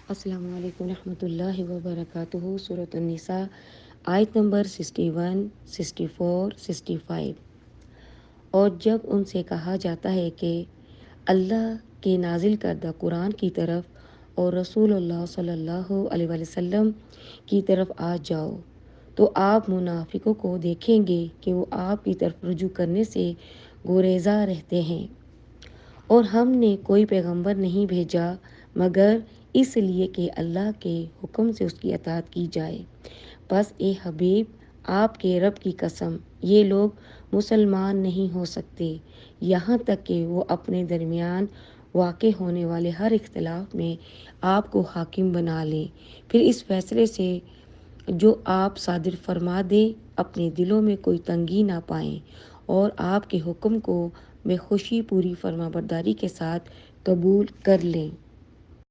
अस्सलामु अलैकुम रहमतुल्लाहि व बरकातुहू। सूरत निसा आयत नंबर 61, 64, 65। और जब उनसे कहा जाता है कि अल्लाह के नाजिल करदा कुरान की तरफ और रसूलुल्लाह सल्लल्लाहु अलैहि वसल्लम की तरफ आ जाओ, तो आप मुनाफिकों को देखेंगे कि वो आपकी तरफ रुजू करने से गुरेज़ा रहते हैं। और हमने कोई पैगंबर नहीं भेजा मगर इसलिए कि अल्लाह के हुक्म से उसकी अताअत की जाए। बस ए हबीब, आपके रब की कसम, ये लोग मुसलमान नहीं हो सकते यहाँ तक कि वो अपने दरमियान वाक़ होने वाले हर इख्तलाफ में आपको हाकिम बना लें, फिर इस फैसले से जो आप सादिर फरमा दें, अपने दिलों में कोई तंगी ना पाएं और आपके हुक्म को बेखुशी पूरी फरमाबरदारी के साथ कबूल कर लें।